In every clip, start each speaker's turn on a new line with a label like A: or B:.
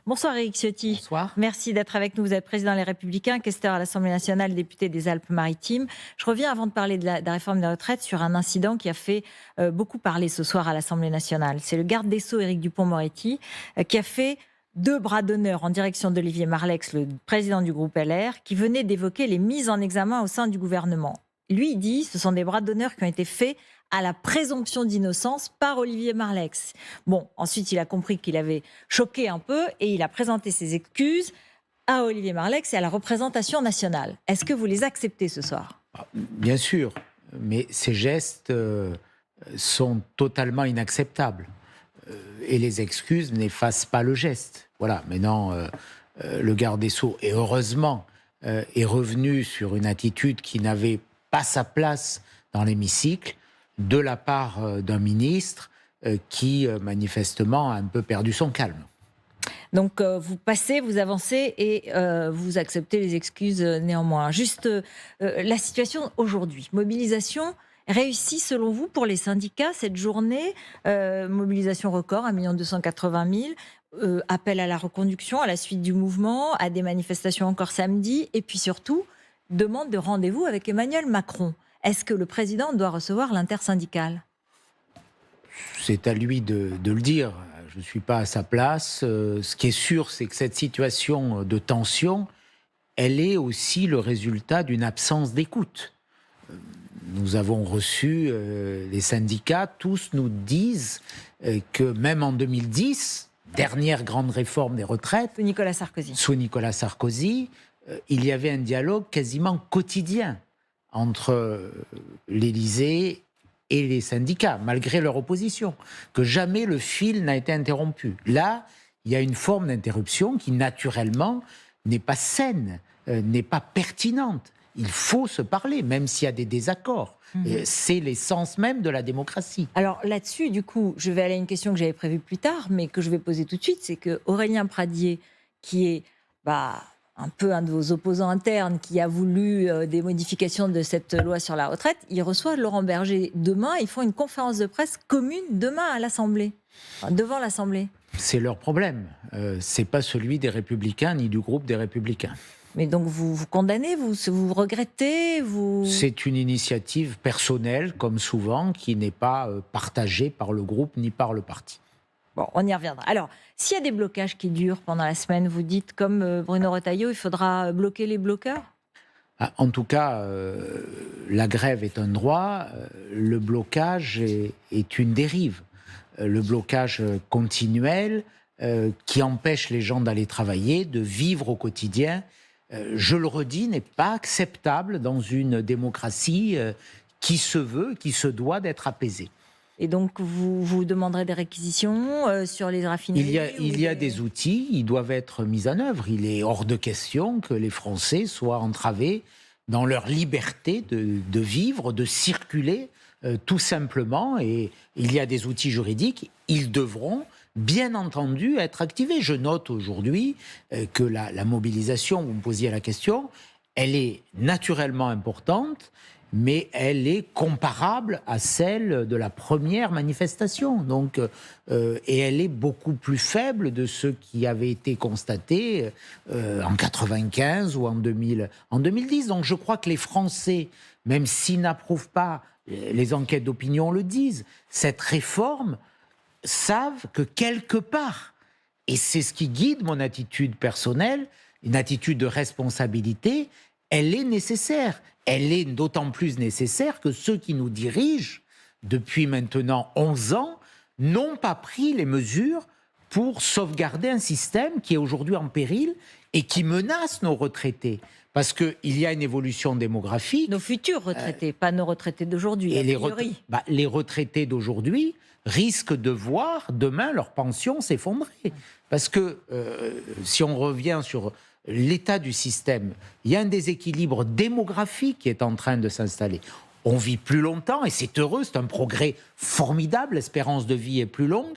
A: Bonsoir Éric Ciotti.
B: Bonsoir.
A: Merci d'être avec nous. Vous êtes président Les Républicains, questeur à l'Assemblée nationale, député des Alpes-Maritimes. Je reviens avant de parler de la réforme des retraites sur un incident qui a fait beaucoup parler ce soir à l'Assemblée nationale. C'est le garde des Sceaux Éric Dupond-Moretti qui a fait 2 bras d'honneur en direction d'Olivier Marleix, le président du groupe LR, qui venait d'évoquer les mises en examen au sein du gouvernement. Lui, il dit ce sont des bras d'honneur qui ont été faits à la présomption d'innocence par Olivier Marleix. Bon, ensuite, il a compris qu'il avait choqué un peu et il a présenté ses excuses à Olivier Marleix et à la représentation nationale. Est-ce que vous les acceptez ce soir?
B: Bien sûr, mais ces gestes sont totalement inacceptables. Et les excuses n'effacent pas le geste. Voilà, maintenant, le garde des Sceaux, et heureusement, est revenu sur une attitude qui n'avait pas sa place dans l'hémicycle, de la part d'un ministre qui, manifestement, a un peu perdu son calme.
A: Donc, vous passez, vous avancez et vous acceptez les excuses néanmoins. Juste la situation aujourd'hui. Mobilisation réussie selon vous pour les syndicats cette journée. Mobilisation record, 1 280 000. Appel à la reconduction à la suite du mouvement, à des manifestations encore samedi. Et puis surtout, demande de rendez-vous avec Emmanuel Macron. Est-ce que le président doit recevoir l'intersyndicale?
B: C'est à lui de le dire. Je ne suis pas à sa place. Ce qui est sûr, c'est que cette situation de tension, elle est aussi le résultat d'une absence d'écoute. Nous avons reçu les syndicats, tous nous disent que même en 2010, dernière grande réforme des retraites, sous Nicolas Sarkozy, il y avait un dialogue quasiment quotidien entre l'Élysée et les syndicats, malgré leur opposition, que jamais le fil n'a été interrompu. Là, il y a une forme d'interruption qui, naturellement, n'est pas saine, n'est pas pertinente. Il faut se parler, même s'il y a des désaccords. C'est l'essence même de la démocratie.
A: Alors là-dessus, du coup, je vais aller à une question que j'avais prévue plus tard, mais que je vais poser tout de suite, c'est que Aurélien Pradié, qui est un peu un de vos opposants internes, qui a voulu des modifications de cette loi sur la retraite, il reçoit Laurent Berger demain. Ils font une conférence de presse commune demain à l'Assemblée, devant l'Assemblée.
B: C'est leur problème. C'est pas celui des Républicains ni du groupe des Républicains.
A: Mais donc vous condamnez, vous regrettez,
B: C'est une initiative personnelle, comme souvent, qui n'est pas partagée par le groupe ni par le parti.
A: Bon, on y reviendra. Alors, s'il y a des blocages qui durent pendant la semaine, vous dites, comme Bruno Retailleau, il faudra bloquer les bloqueurs?
B: En tout cas, la grève est un droit, le blocage est une dérive. Le blocage continuel qui empêche les gens d'aller travailler, de vivre au quotidien, je le redis, n'est pas acceptable dans une démocratie qui se veut, qui se doit d'être apaisée.
A: Et donc, vous demanderez des réquisitions sur les raffineries?
B: Il y a des outils, ils doivent être mis en œuvre. Il est hors de question que les Français soient entravés dans leur liberté de vivre, de circuler, tout simplement. Et il y a des outils juridiques, ils devront bien entendu être activés. Je note aujourd'hui que la mobilisation, vous me posiez la question, elle est naturellement importante, mais elle est comparable à celle de la première manifestation. Donc, et elle est beaucoup plus faible de ce qui avait été constaté en 95 ou en 2010. Donc je crois que les Français, même s'ils n'approuvent pas, les enquêtes d'opinion le disent, cette réforme, savent que quelque part, et c'est ce qui guide mon attitude personnelle, une attitude de responsabilité, elle est nécessaire. Elle est d'autant plus nécessaire que ceux qui nous dirigent depuis maintenant 11 ans n'ont pas pris les mesures pour sauvegarder un système qui est aujourd'hui en péril et qui menace nos retraités. Parce qu'il y a une évolution démographique.
A: Nos futurs retraités, pas nos retraités d'aujourd'hui.
B: Et les retraités d'aujourd'hui risquent de voir demain leur pension s'effondrer. Parce que si on revient sur l'état du système, il y a un déséquilibre démographique qui est en train de s'installer. On vit plus longtemps et c'est heureux, c'est un progrès formidable, l'espérance de vie est plus longue.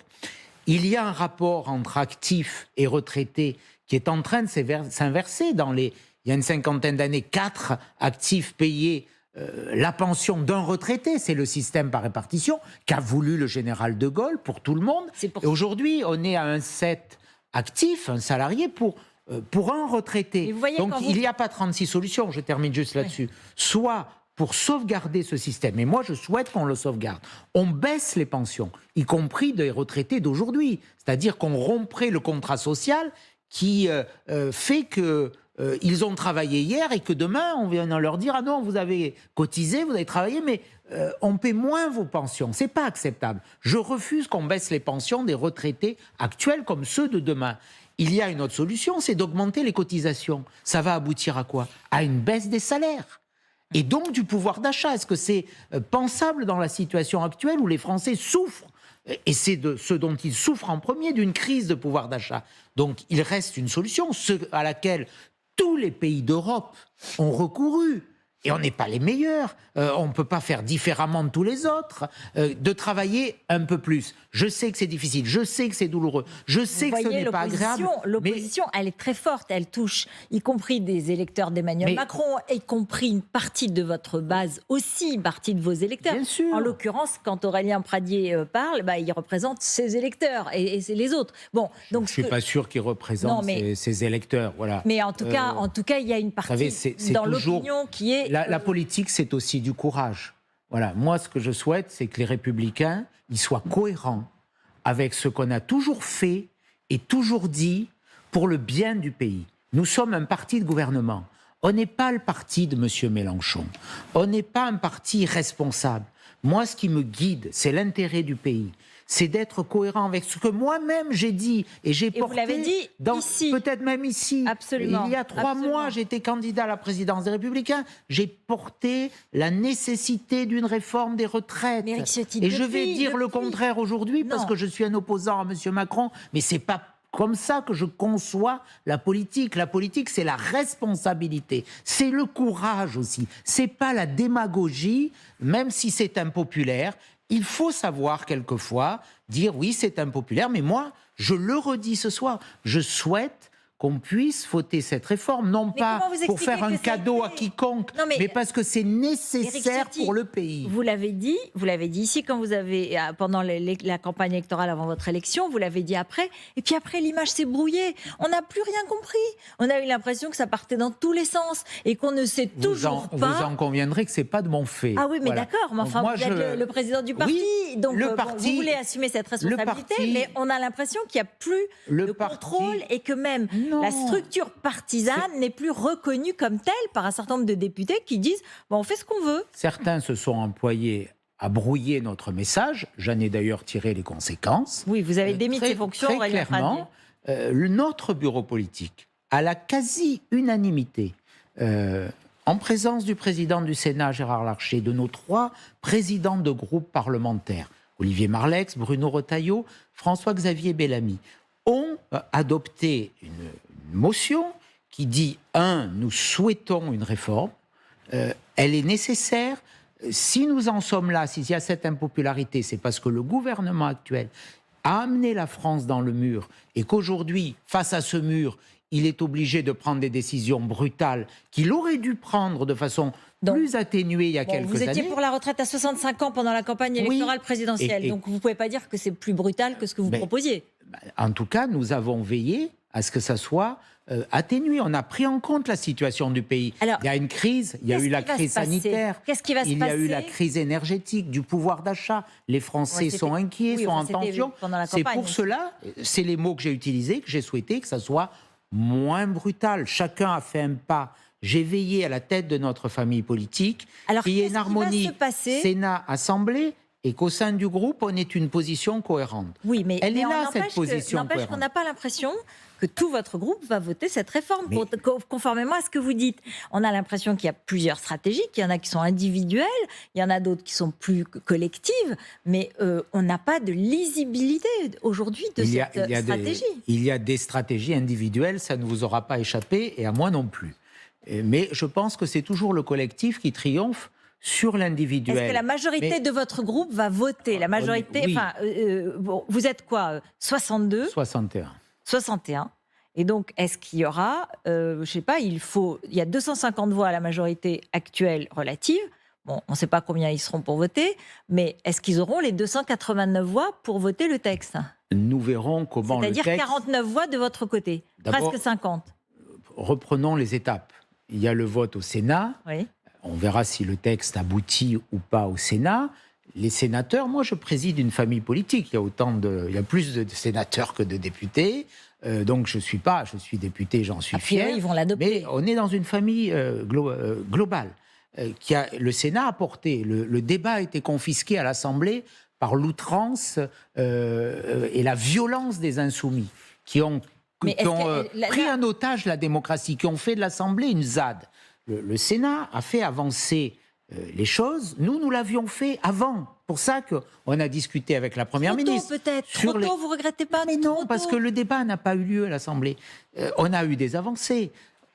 B: Il y a un rapport entre actifs et retraités qui est en train de s'inverser. Il y a une cinquantaine d'années, 4 actifs payaient la pension d'un retraité. C'est le système par répartition qu'a voulu le général de Gaulle pour tout le monde. Et aujourd'hui, on est à 1,7 actif, un salarié pour un retraité.
A: Mais vous voyez,
B: Donc
A: quand
B: il n'y a pas 36 solutions, je termine juste là-dessus. Soit pour sauvegarder ce système, et moi je souhaite qu'on le sauvegarde, on baisse les pensions, y compris des retraités d'aujourd'hui. C'est-à-dire qu'on romprait le contrat social qui fait que ils ont travaillé hier et que demain, on vient leur dire « Ah non, vous avez cotisé, vous avez travaillé, mais on paie moins vos pensions. » C'est pas acceptable. Je refuse qu'on baisse les pensions des retraités actuels comme ceux de demain. Il y a une autre solution, c'est d'augmenter les cotisations. Ça va aboutir à quoi? À une baisse des salaires. Et donc du pouvoir d'achat. Est-ce que c'est pensable dans la situation actuelle où les Français souffrent? Et c'est de ce dont ils souffrent en premier, d'une crise de pouvoir d'achat. Donc il reste une solution, à laquelle tous les pays d'Europe ont recouru. Et on n'est pas les meilleurs. On ne peut pas faire différemment de tous les autres. De travailler un peu plus. Je sais que c'est difficile, je sais que c'est douloureux, je sais que ce n'est pas agréable.
A: L'opposition, elle est très forte. Elle touche, y compris des électeurs d'Emmanuel Macron, y compris une partie de votre base aussi, une partie de vos électeurs.
B: Bien sûr.
A: En l'occurrence, quand Aurélien Pradier parle, il représente ses électeurs et c'est les autres. Bon, donc
B: je ne suis pas sûr qu'il représente ses électeurs. Voilà.
A: Mais en tout cas, il y a une partie dans l'opinion qui est...
B: La politique, c'est aussi du courage. Voilà. Moi, ce que je souhaite, c'est que les Républicains, ils soient cohérents avec ce qu'on a toujours fait et toujours dit pour le bien du pays. Nous sommes un parti de gouvernement. On n'est pas le parti de M. Mélenchon. On n'est pas un parti responsable. Moi, ce qui me guide, c'est l'intérêt du pays. C'est d'être cohérent avec ce que moi-même j'ai dit et j'ai porté.
A: Vous l'avez dit ici.
B: Peut-être même ici.
A: Absolument.
B: Il y a 3 mois, j'étais candidat à la présidence des Républicains. J'ai porté la nécessité d'une réforme des retraites.
A: Mais Ciotti,
B: et je vais dire le contraire aujourd'hui parce que je suis un opposant à M. Macron. Mais c'est pas comme ça que je conçois la politique. La politique, c'est la responsabilité, c'est le courage aussi. C'est pas la démagogie, même si c'est impopulaire. Il faut savoir quelquefois dire oui, c'est impopulaire, mais moi, je le redis ce soir, je souhaite qu'on puisse voter cette réforme, non pas pour faire un cadeau à quiconque, mais parce que c'est nécessaire pour le pays.
A: Vous l'avez dit ici quand vous avez, pendant la campagne électorale avant votre élection, vous l'avez dit après, et puis après l'image s'est brouillée. On n'a plus rien compris. On a eu l'impression que ça partait dans tous les sens et qu'on ne sait toujours pas.
B: Vous en conviendrez que c'est pas de mon fait.
A: Ah oui, mais d'accord, mais enfin, vous êtes le président du parti, donc vous voulez assumer cette responsabilité, mais on a l'impression qu'il n'y a plus de contrôle et que même la structure partisane n'est plus reconnue comme telle par un certain nombre de députés qui disent on fait ce qu'on veut.
B: Certains se sont employés à brouiller notre message. J'en ai d'ailleurs tiré les conséquences.
A: Oui, vous avez démis de ses fonctions.
B: Très clairement, notre bureau politique, à la quasi-unanimité, en présence du président du Sénat, Gérard Larcher, de nos 3 présidents de groupes parlementaires, Olivier Marleix, Bruno Retailleau, François-Xavier Bellamy, ont adopté une motion qui dit, nous souhaitons une réforme, elle est nécessaire. Si nous en sommes là, s'il y a cette impopularité, c'est parce que le gouvernement actuel a amené la France dans le mur et qu'aujourd'hui, face à ce mur, il est obligé de prendre des décisions brutales qu'il aurait dû prendre de façon plus atténuée il y a quelques années.
A: Vous étiez pour la retraite à 65 ans pendant la campagne électorale présidentielle, donc vous ne pouvez pas dire que c'est plus brutal que ce que vous proposiez.
B: En tout cas, nous avons veillé à ce que ça soit atténué. On a pris en compte la situation du pays. Alors, il y a une crise, il y a eu la crise sanitaire,
A: qu'est-ce qui va se passer ?
B: Il y a eu la crise énergétique, du pouvoir d'achat. Les Français sont inquiets, sont en tension. C'est pour cela, c'est les mots que j'ai utilisés, que j'ai souhaité que ça soit moins brutal. Chacun a fait un pas. J'ai veillé à la tête de notre famille politique, qu'il y ait une harmonie Sénat-Assemblée, et qu'au sein du groupe, on ait une position cohérente.
A: Oui, mais
B: elle est là, cette position cohérente.
A: N'empêche qu'on n'a pas l'impression que tout votre groupe va voter cette réforme, conformément à ce que vous dites. On a l'impression qu'il y a plusieurs stratégies, qu'il y en a qui sont individuelles, il y en a d'autres qui sont plus collectives, mais on n'a pas de lisibilité aujourd'hui de cette stratégie.
B: Il y a des stratégies individuelles, ça ne vous aura pas échappé, et à moi non plus. Mais je pense que c'est toujours le collectif qui triomphe sur l'individuel.
A: Est-ce que la majorité de votre groupe va voter ? La majorité, vous êtes quoi 62
B: 61.
A: 61. Et donc, est-ce qu'il y aura, je ne sais pas, il y a 250 voix à la majorité actuelle relative Bon, on ne sait pas combien ils seront pour voter, mais est-ce qu'ils auront les 289 voix pour voter le texte?
B: Nous verrons comment le texte...
A: C'est-à-dire 49 voix de votre côté, presque 50.
B: Reprenons les étapes. Il y a le vote au Sénat.
A: Oui.
B: On verra si le texte aboutit ou pas au Sénat. Les sénateurs, moi je préside une famille politique. Il y a plus de sénateurs que de députés. Donc je suis député, j'en suis fier.
A: Ils vont l'adopter.
B: Mais on est dans une famille globale. Le Sénat a porté. Le débat a été confisqué à l'Assemblée par l'outrance et la violence des insoumis qui ont pris en otage la démocratie, qui ont fait de l'Assemblée une ZAD. Le Sénat a fait avancer les choses. Nous l'avions fait avant. Pour ça qu'on a discuté avec la Première ministre.
A: Peut-être. Trop tôt, vous ne regrettez pas?
B: Mais non, parce que le débat n'a pas eu lieu à l'Assemblée. On a eu des avancées.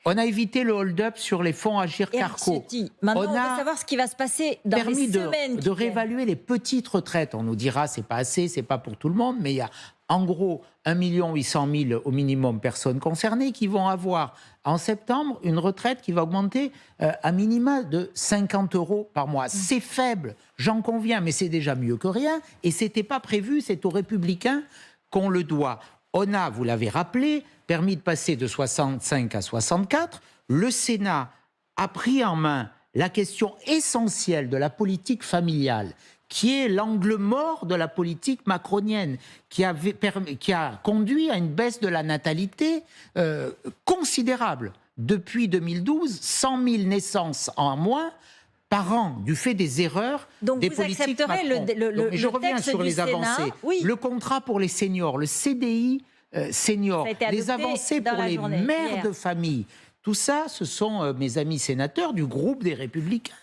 B: On a évité le hold-up sur les fonds Agirc-Arrco.
A: Maintenant, on va savoir ce qui va se passer dans les semaines
B: de réévaluer les petites retraites. On nous dira c'est pas assez, c'est pas pour tout le monde, mais il y a en gros 1 800 000 au minimum personnes concernées qui vont avoir en septembre une retraite qui va augmenter à minima de 50 € par mois. C'est faible, j'en conviens, mais c'est déjà mieux que rien. Et c'était pas prévu, c'est aux Républicains qu'on le doit. On a, vous l'avez rappelé, permis de passer de 65 à 64. Le Sénat a pris en main la question essentielle de la politique familiale, qui est l'angle mort de la politique macronienne, qui a conduit à une baisse de la natalité considérable. Depuis 2012, 100 000 naissances en moins par an, du fait des erreurs des politiques Macron. Mais je reviens sur les avancées. Oui. Le contrat pour les seniors, le CDI senior, les avancées pour les mères de famille, tout ça, ce sont mes amis sénateurs du groupe des Républicains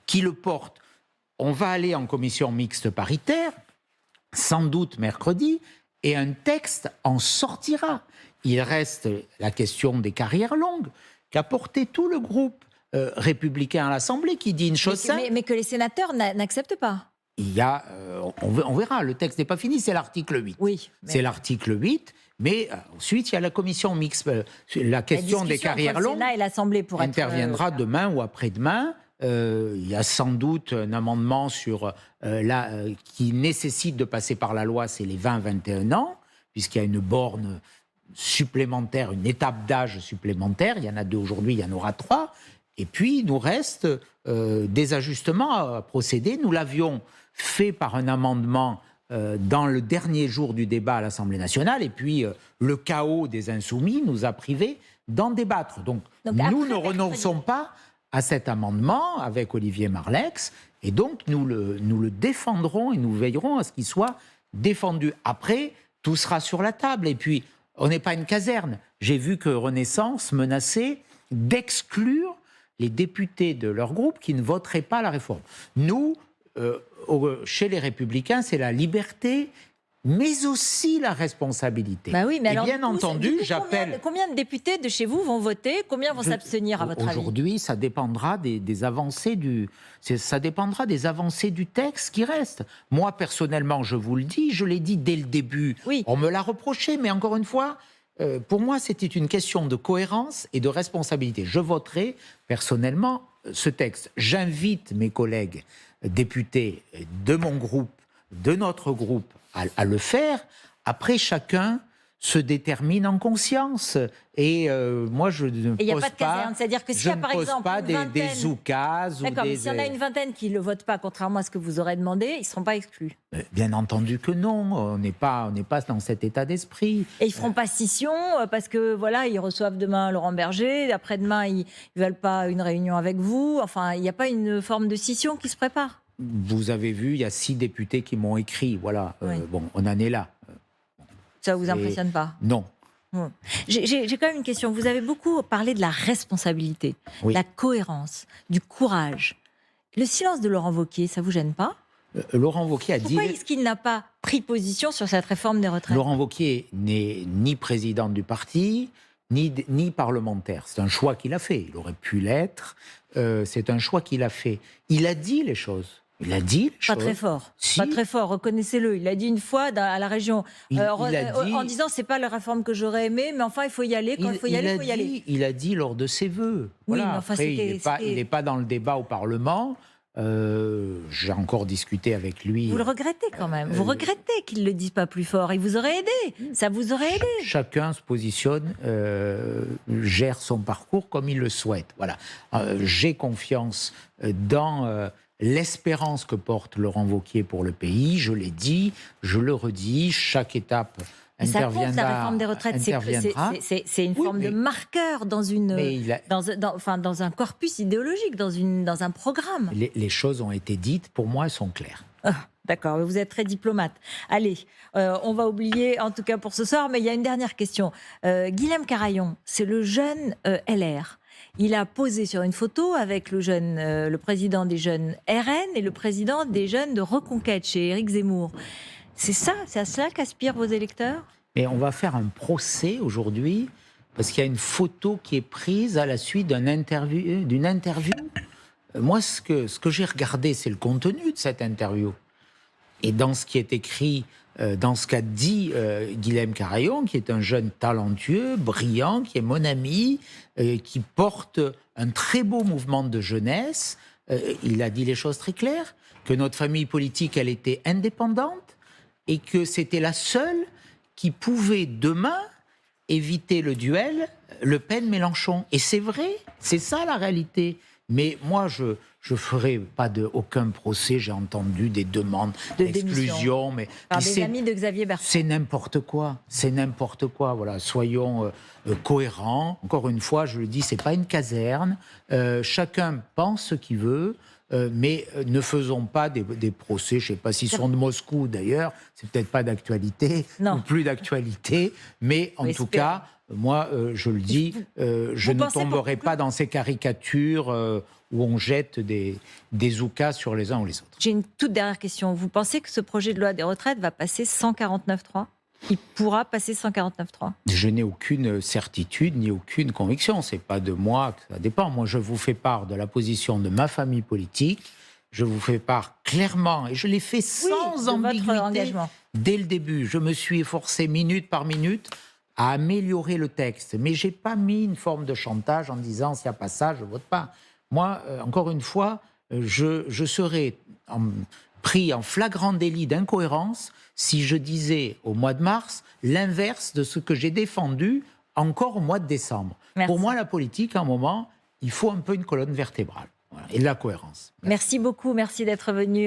B: qui le portent. On va aller en commission mixte paritaire, sans doute mercredi, et un texte en sortira. Il reste la question des carrières longues, qu'a porté tout le groupe républicain à l'Assemblée, qui dit une chose simple.
A: Mais que les sénateurs n'acceptent pas.
B: Il y a, on verra, le texte n'est pas fini, c'est l'article 8.
A: Oui.
B: C'est l'article 8, mais ensuite il y a la commission mixte, la question des carrières longues.
A: Le Sénat et l'Assemblée pour
B: interviendra demain ou après-demain. Il y a sans doute un amendement qui nécessite de passer par la loi, c'est les 20-21 ans, puisqu'il y a une borne supplémentaire, une étape d'âge supplémentaire. Il y en a 2 aujourd'hui, il y en aura 3. Et puis, il nous reste des ajustements à procéder. Nous l'avions fait par un amendement dans le dernier jour du débat à l'Assemblée nationale. Et puis, le chaos des insoumis nous a privés d'en débattre. Donc nous ne renonçons pas à cet amendement avec Olivier Marleix. Et donc, nous le défendrons et nous veillerons à ce qu'il soit défendu. Après, tout sera sur la table. Et puis, on n'est pas une caserne. J'ai vu que Renaissance menaçait d'exclure les députés de leur groupe qui ne voteraient pas la réforme. Nous, chez les Républicains, c'est la liberté, mais aussi la responsabilité.
A: Bah oui, mais alors,
B: bien entendu, j'appelle...
A: Combien de députés de chez vous vont voter? Combien vont s'abstenir, à votre avis?
B: Aujourd'hui, ça dépendra des avancées ça dépendra des avancées du texte qui reste. Moi, personnellement, je vous le dis, je l'ai dit dès le début. Oui. On me l'a reproché, mais encore une fois... pour moi, c'était une question de cohérence et de responsabilité. Je voterai personnellement ce texte. J'invite mes collègues députés de mon groupe, de notre groupe, à le faire. Après, chacun se détermine en conscience. Et moi, je ne pose pas... Il n'y a pas de caserne,
A: c'est-à-dire que s'il y a par exemple
B: pas des oukases...
A: D'accord, mais s'il y en a une vingtaine qui ne le votent pas, contrairement à ce que vous aurez demandé, ils ne seront pas exclus.
B: Bien entendu que non, on n'est pas dans cet état d'esprit.
A: Et ils ne feront pas scission parce que, voilà, ils reçoivent demain Laurent Berger, après-demain, ils ne veulent pas une réunion avec vous. Enfin, il n'y a pas une forme de scission qui se prépare.
B: Vous avez vu, il y a 6 députés qui m'ont écrit, voilà. Oui. Bon, on en est là.
A: Ça ne vous impressionne pas?
B: Non.
A: J'ai quand même une question. Vous avez beaucoup parlé de la responsabilité, la cohérence, du courage. Le silence de Laurent Wauquiez, ça ne vous gêne pas?
B: Laurent Wauquiez a dit...
A: Pourquoi est-ce qu'il n'a pas pris position sur cette réforme des retraites?
B: Laurent Wauquiez n'est ni président du parti, ni parlementaire. C'est un choix qu'il a fait. Il aurait pu l'être. C'est un choix qu'il a fait. Il a dit les choses. Il a dit les choses.
A: Pas très fort.
B: Si.
A: Pas très fort, reconnaissez-le. Il a dit une fois à la région, en disant c'est pas la réforme que j'aurais aimée, mais enfin il faut y aller. Quand il faut y aller, il faut y aller.
B: Il a dit lors de ses vœux.
A: Oui,
B: voilà.
A: mais enfin,
B: après, il n'est pas dans le débat au Parlement. J'ai encore discuté avec lui.
A: Vous le regrettez quand même. Vous regrettez qu'il ne le dise pas plus fort. Il vous aurait aidé. Ça vous aurait aidé.
B: Chacun se positionne, gère son parcours comme il le souhaite. Voilà. J'ai confiance dans l'espérance que porte Laurent Wauquiez pour le pays. Je l'ai dit, je le redis. Chaque étape
A: Mais ça compte,
B: interviendra.
A: la réforme des retraites. C'est une forme de marqueur dans un corpus idéologique, dans un programme.
B: Les choses ont été dites. Pour moi, elles sont claires.
A: Ah, d'accord, vous êtes très diplomate. Allez, on va oublier, en tout cas pour ce soir, mais il y a une dernière question. Guilhem Carayon, c'est le jeune LR. Il a posé sur une photo avec le président des jeunes RN et le président des jeunes de Reconquête chez Éric Zemmour. C'est à cela qu'aspirent vos électeurs?
B: Mais on va faire un procès aujourd'hui parce qu'il y a une photo qui est prise à la suite d'une interview. Moi, ce que j'ai regardé, c'est le contenu de cette interview. Et dans ce qui est écrit, dans ce qu'a dit Guilhem Carayon, qui est un jeune talentueux, brillant, qui est mon ami, qui porte un très beau mouvement de jeunesse, il a dit les choses très claires, que notre famille politique, elle était indépendante et que c'était la seule qui pouvait demain éviter le duel Le Pen-Mélenchon. Et c'est vrai, c'est ça la réalité. Mais moi, je ferai pas aucun procès. J'ai entendu des demandes d'exclusion, mais
A: par des amis de Xavier Bertrand.
B: C'est n'importe quoi. C'est n'importe quoi. Voilà, soyons cohérents. Encore une fois, je le dis, c'est pas une caserne. Chacun pense ce qu'il veut. Mais ne faisons pas des procès, je ne sais pas s'ils sont de Moscou d'ailleurs, c'est peut-être pas d'actualité, ou plus d'actualité, mais en tout cas, moi je le dis, je ne tomberai pas dans ces caricatures où on jette des oukas sur les uns ou les autres.
A: J'ai une toute dernière question. Vous pensez que ce projet de loi des retraites va passer 149.3 ? Il pourra passer 149.3 ?
B: Je n'ai aucune certitude ni aucune conviction. C'est pas de moi que ça dépend. Moi, je vous fais part de la position de ma famille politique. Je vous fais part clairement, et je l'ai fait sans ambiguïté dès le début. Je me suis efforcé minute par minute à améliorer le texte. Mais j'ai pas mis une forme de chantage en disant s'il n'y a pas ça, je vote pas. Moi, encore une fois, je serais pris en flagrant délit d'incohérence si je disais au mois de mars l'inverse de ce que j'ai défendu encore au mois de décembre.
A: Merci.
B: Pour moi, la politique, à un moment, il faut un peu une colonne vertébrale. Voilà, et de la cohérence.
A: Merci beaucoup, merci d'être venu.